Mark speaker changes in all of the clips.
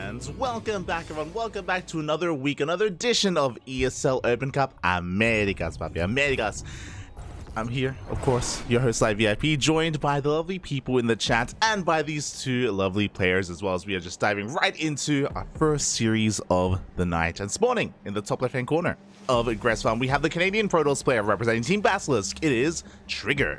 Speaker 1: And welcome back, everyone. Welcome back to another week, another edition of ESL Open Cup Americas, papi. Americas. I'm here, of course, your host, Live VIP, joined by the lovely people in the chat and by these two lovely players as well, as we are just diving right into our first series of the night. And spawning in the top left-hand corner of Grass Farm, we have the Canadian Protoss player representing Team Basilisk. It is Trigger.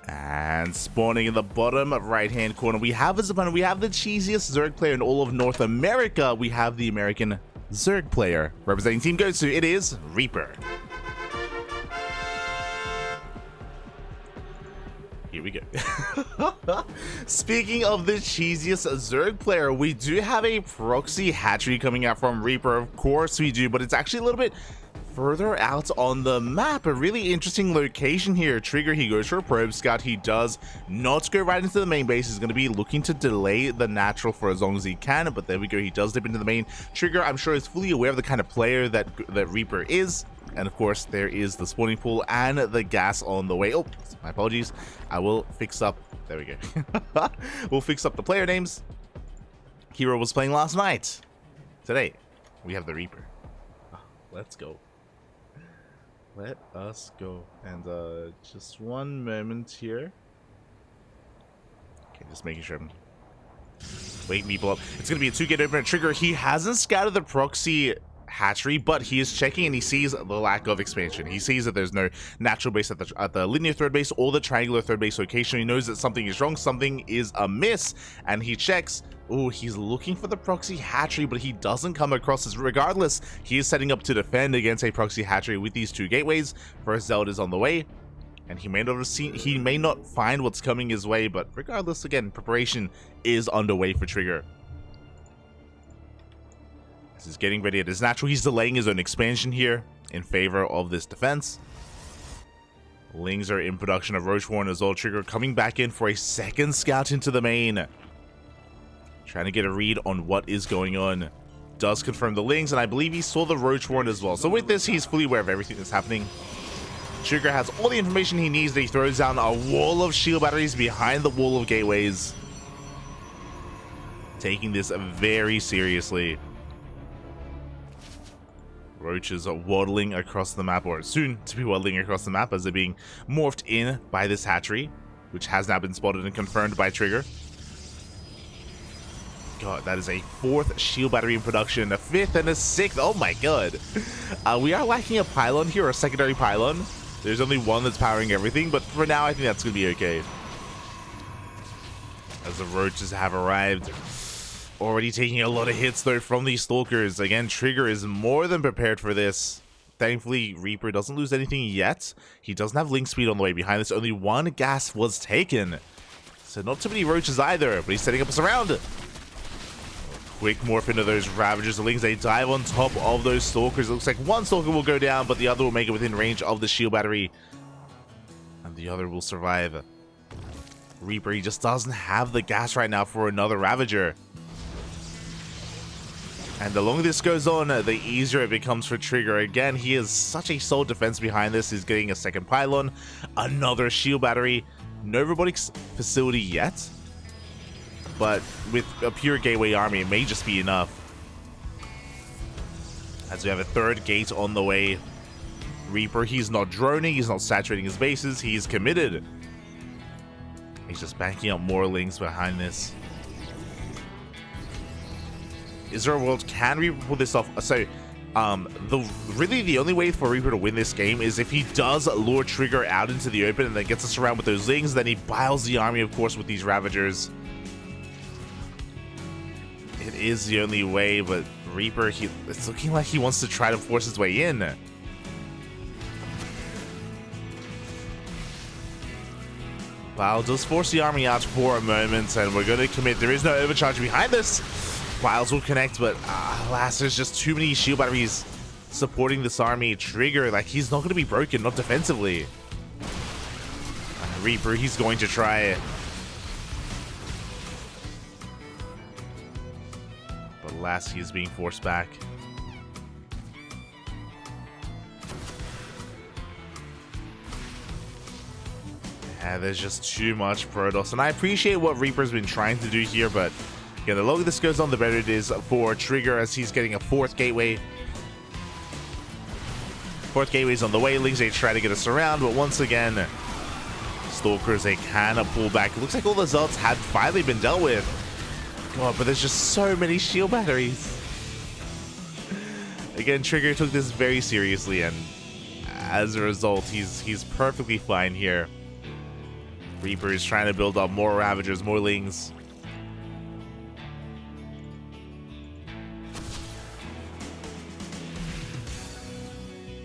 Speaker 1: And spawning in the bottom right-hand corner, we have as opponent, we have the cheesiest Zerg player in all of North America. We have the American Zerg player representing Team Gosu. It is Reaper. Here we go. Speaking of the cheesiest Zerg player, we do have a proxy hatchery coming out from Reaper. Of course we do, but it's actually a little bit further out on the map. A really interesting location here. Trigger, he goes for a probe scout. He does not go right into the main base. He's going to be looking to delay the natural for as long as he can, but there we go. He does dip into the main. Trigger, I'm sure, is fully aware of the kind of player that Reaper is. And of course, there is the spawning pool and the gas on the way. Oh, my apologies. I will fix up. There we go. We'll fix up the player names. Hero was playing last night. Today, we have the Reaper. Oh, let's go. Let us go. And just one moment here. Okay, just making sure I'm waiting people up. It's going to be a 2-gate opener. Trigger, he hasn't scouted the proxy hatchery, but he is checking and he sees the lack of expansion. He sees that there's no natural base at the linear third base or the triangular third base location. He knows that something is wrong, something is amiss, and he checks. Oh, he's looking for the proxy hatchery, but he doesn't come across as. Regardless, he is setting up to defend against a proxy hatchery with these two gateways. First Zeld is on the way, and he may not find what's coming his way, but regardless, again, preparation is underway for Trigger. This is getting ready at his natural. He's delaying his own expansion here in favor of this defense. Lings are in production of Roach Warren as well. Trigger coming back in for a second scout into the main. Trying to get a read on what is going on. Does confirm the Lings, and I believe he saw the Roach Warren as well. So with this, he's fully aware of everything that's happening. Trigger has all the information he needs. That he throws down a wall of shield batteries behind the wall of gateways. Taking this very seriously. Roaches are waddling across the map, or soon to be waddling across the map, as they're being morphed in by this hatchery, which has now been spotted and confirmed by Trigger. God, that is a 4th shield battery in production, a 5th and a 6th. Oh my god. We are lacking a pylon here, a secondary pylon. There's only one that's powering everything, but for now I think that's going to be okay. As the roaches have arrived. Already taking a lot of hits though from these stalkers. Again, Trigger is more than prepared for this. Thankfully, Reaper doesn't lose anything yet. He doesn't have link speed on the way behind this. Only one gas was taken. So not too many roaches either, but he's setting up a surround. Quick morph into those Ravagers. The Lings, they dive on top of those Stalkers. It looks like one Stalker will go down, but the other will make it within range of the shield battery. And the other will survive. Reaper, he just doesn't have the gas right now for another Ravager. And the longer this goes on, the easier it becomes for Trigger. Again, he is such a solid defense behind this. He's getting a second pylon, another shield battery. No robotics facility yet. But with a pure gateway army, it may just be enough. As we have a 3rd gate on the way. Reaper, he's not droning, he's not saturating his bases, he's committed. He's just backing up more Lings behind this. Is there a world? Can Reaper pull this off? So, really the only way for Reaper to win this game is if he does lure Trigger out into the open and then gets us around with those Lings, then he biles the army, of course, with these Ravagers. It is the only way, but Reaper, it's looking like he wants to try to force his way in. Bile does force the army out for a moment, and we're going to commit. There is no overcharge behind this. Biles will connect, but alas, there's just too many shield batteries supporting this army. Trigger, like, he's not going to be broken, not defensively. Reaper, he's going to try it. But alas, he is being forced back. And there's just too much Protoss. And I appreciate what Reaper's been trying to do here, but again, the longer this goes on, the better it is for Trigger as he's getting a fourth gateway. Fourth gateway's on the way. Lings, they try to get us around, but once again, Stalkers, they can pull back. It looks like all the Zealots had finally been dealt with. God, but there's just so many shield batteries. Again, Trigger took this very seriously, and as a result, he's perfectly fine here. Reaper is trying to build up more Ravagers, more Lings.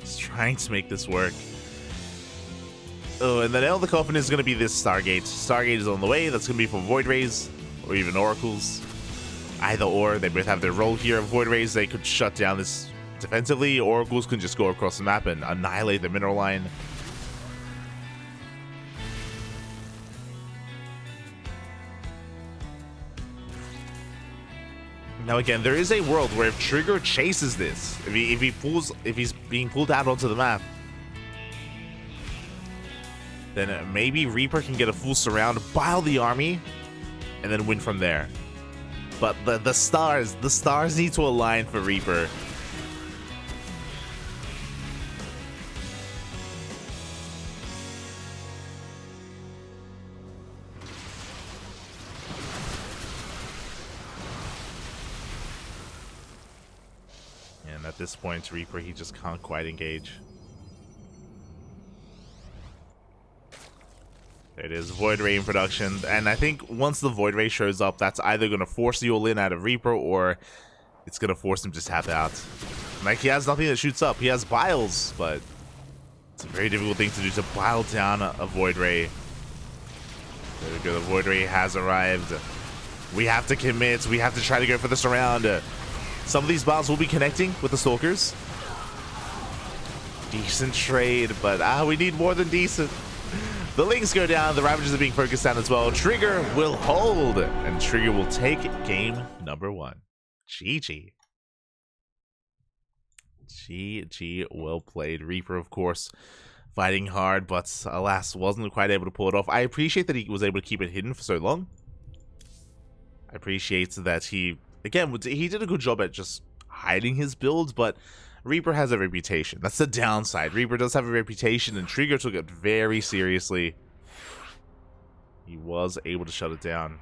Speaker 1: He's trying to make this work. Oh, and the nail of the coffin is going to be this Stargate. Stargate is on the way. That's going to be for Void Rays or even Oracles. Either or, they both have their role here. Void Rays, they could shut down this defensively. Oracles can just go across the map and annihilate the mineral line. Now again, there is a world where if Trigger chases this, if he's being pulled out onto the map, then maybe Reaper can get a full surround, bile the army, and then win from there. But the stars need to align for Reaper. And at this point, Reaper, he just can't quite engage. There it is, Void Ray in production, and I think once the Void Ray shows up, that's either going to force the all-in out of Reaper, or it's going to force him to tap out. Like, he has nothing that shoots up. He has Biles, but it's a very difficult thing to do, to bile down a Void Ray. There we go, the Void Ray has arrived. We have to commit. We have to try to go for the surround. Some of these Biles will be connecting with the Stalkers. Decent trade, but we need more than decent. The Lings go down, the Ravagers are being focused on as well. Trigger will hold, and Trigger will take game number 1. GG. GG, well played. Reaper, of course, fighting hard, but alas, wasn't quite able to pull it off. I appreciate that he was able to keep it hidden for so long. I appreciate that he, again, he did a good job at just hiding his builds, but Reaper has a reputation. That's the downside. Reaper does have a reputation, and Trigger took it very seriously. He was able to shut it down.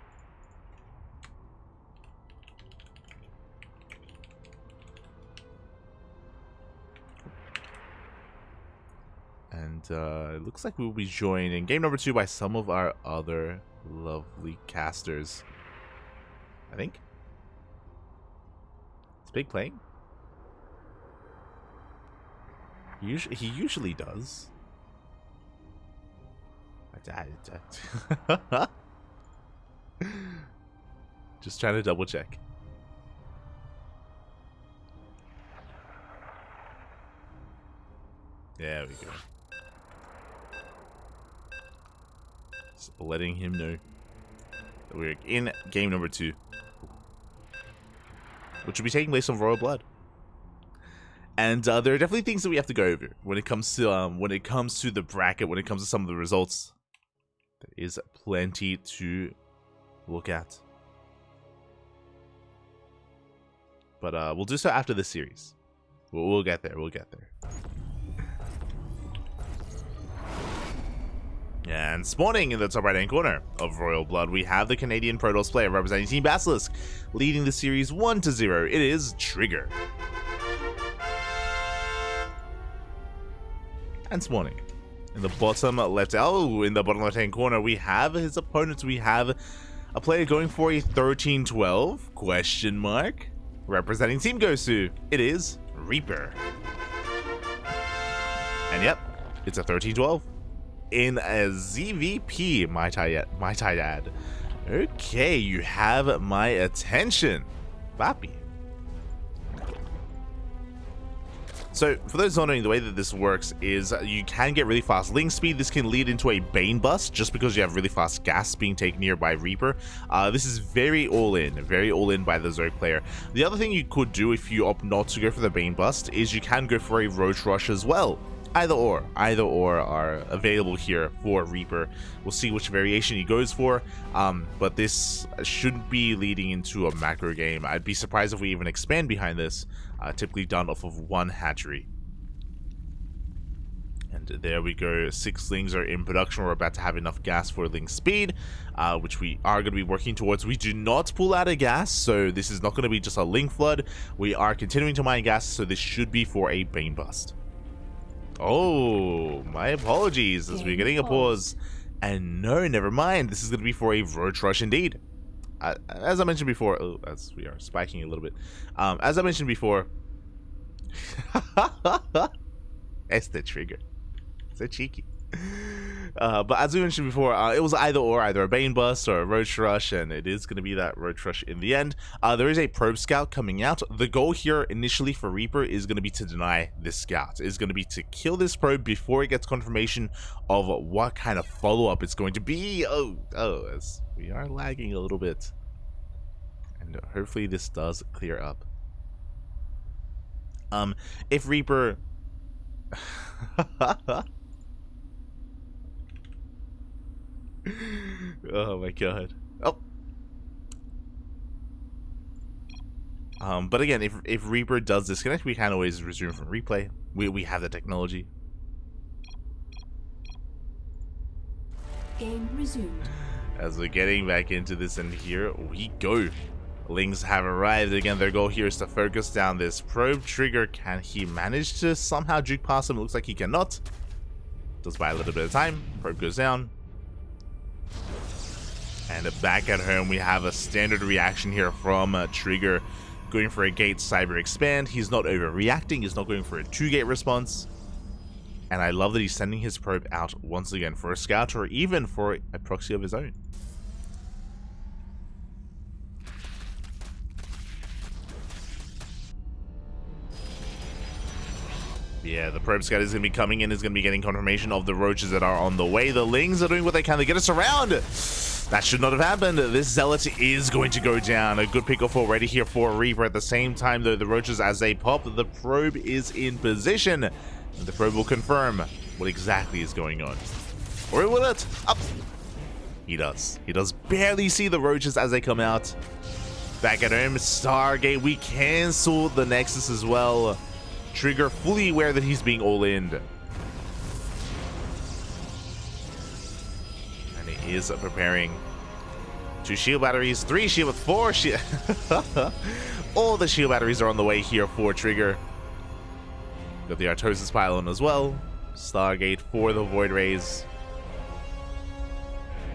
Speaker 1: And it looks like we will be joined in game number 2 by some of our other lovely casters. I think. Is Big playing? He usually does. Just trying to double check. There we go. Just letting him know that we're in game number 2, which will be taking place on Royal Blood. And there are definitely things that we have to go over when it comes to the bracket, when it comes to some of the results. There is plenty to look at. But we'll do so after this series. We'll get there. We'll get there. And spawning in the top right-hand corner of Royal Blood, we have the Canadian Protoss player representing Team Basilisk, leading the series 1-0. It is Trigger. And spawning in the bottom left, in the bottom left hand corner, we have his opponents. We have a player going for a 13-12 question mark, representing Team Gosu. It is Reaper. And yep, it's a 13-12 in a ZVP, might I add. Okay, you have my attention, Papi. So, for those wondering, the way that this works is you can get really fast link speed. This can lead into a Bane bust just because you have really fast gas being taken here by Reaper. This is very all-in by the Zerg player. The other thing you could do if you opt not to go for the Bane bust is you can go for a Roach Rush as well. Either or are available here for Reaper. We'll see which variation he goes for, but this shouldn't be leading into a macro game. I'd be surprised if we even expand behind this, typically done off of one hatchery. And there we go. 6 Lings are in production. We're about to have enough gas for Ling speed, which we are going to be working towards. We do not pull out of gas, so this is not going to be just a Ling flood. We are continuing to mine gas, so this should be for a Bane bust. Oh, my apologies, as we're getting a pause. And no, never mind. This is going to be for a Roach Rush indeed. As I mentioned before, as we are spiking a little bit. As I mentioned before, it's the trigger. So cheeky. But as we mentioned before, it was either a Bane Bust or a Roach Rush, and it is going to be that Roach Rush in the end. There is a Probe Scout coming out. The goal here initially for Reaper is going to be to deny this Scout. It is going to be to kill this Probe before it gets confirmation of what kind of follow-up it's going to be. As we are lagging a little bit. And hopefully this does clear up. If Reaper... Oh my god. But again, if Reaper does disconnect, we can always resume from replay. We have the technology.
Speaker 2: Game resumed.
Speaker 1: As we're getting back into this, and here we go. Lings have arrived. Again, their goal here is to focus down this Probe. Trigger, can he manage to somehow juke past him? It looks like he cannot. Does buy a little bit of time. Probe goes down. And back at home, we have a standard reaction here from Trigger, going for a gate cyber expand. He's not overreacting. He's not going for a 2-gate response. And I love that he's sending his probe out once again for a scout or even for a proxy of his own. Yeah, the probe scout is going to be coming in, is going to be getting confirmation of the roaches that are on the way. The Lings are doing what they can to get us around. That should not have happened. This Zealot is going to go down. A good pickoff already here for Reaper. At the same time, though, the roaches, as they pop, the probe is in position. And the probe will confirm what exactly is going on. Or will it? Up. He does. He does barely see the roaches as they come out. Back at home, Stargate. We cancel the Nexus as well. Trigger fully aware that he's being all-in. And he is preparing 2 shield batteries, 3 shield, 4 shield. All the shield batteries are on the way here for Trigger. Got the Artosis pylon as well. Stargate for the Void Rays.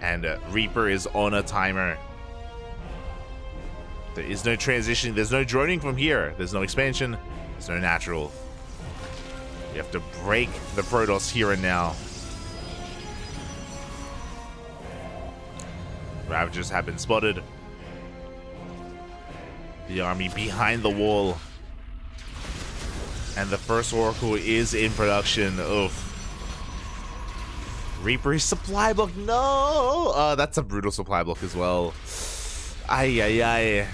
Speaker 1: And Reaper is on a timer. There is no transition. There's no droning from here. There's no expansion. There's no natural. You have to break the Protoss here and now. Ravagers have been spotted. The army behind the wall. And the first Oracle is in production. Oof. Reaper's supply block. No! That's a brutal supply block as well. Ay.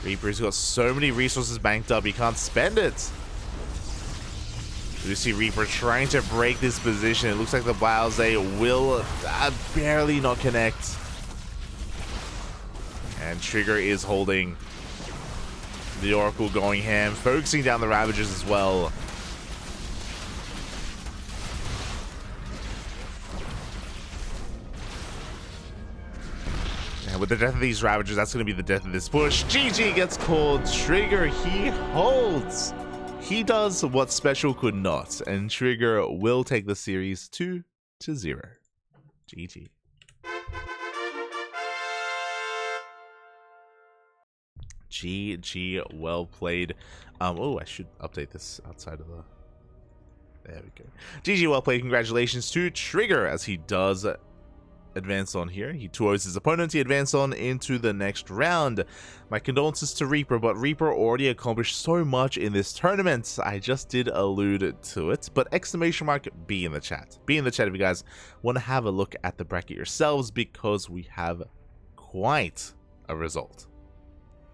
Speaker 1: Reaper's got so many resources banked up, he can't spend it. You see Reaper trying to break this position. It looks like the BioZ will barely not connect. And Trigger is holding. The Oracle going ham, focusing down the Ravagers as well. And with the death of these Ravagers, that's going to be the death of this push. GG gets called. Trigger, he holds. He does what Special could not. And Trigger will take the series 2-0. GG. GG, well played. Oh, I should update this outside of the... There we go. GG, well played. Congratulations to Trigger as he does advance on here. He 2-0s his opponent. He advanced on into the next round. My condolences to Reaper, but Reaper already accomplished so much in this tournament. I just did allude to it, but exclamation mark be in the chat. Be in the chat if you guys want to have a look at the bracket yourselves, because we have quite a result.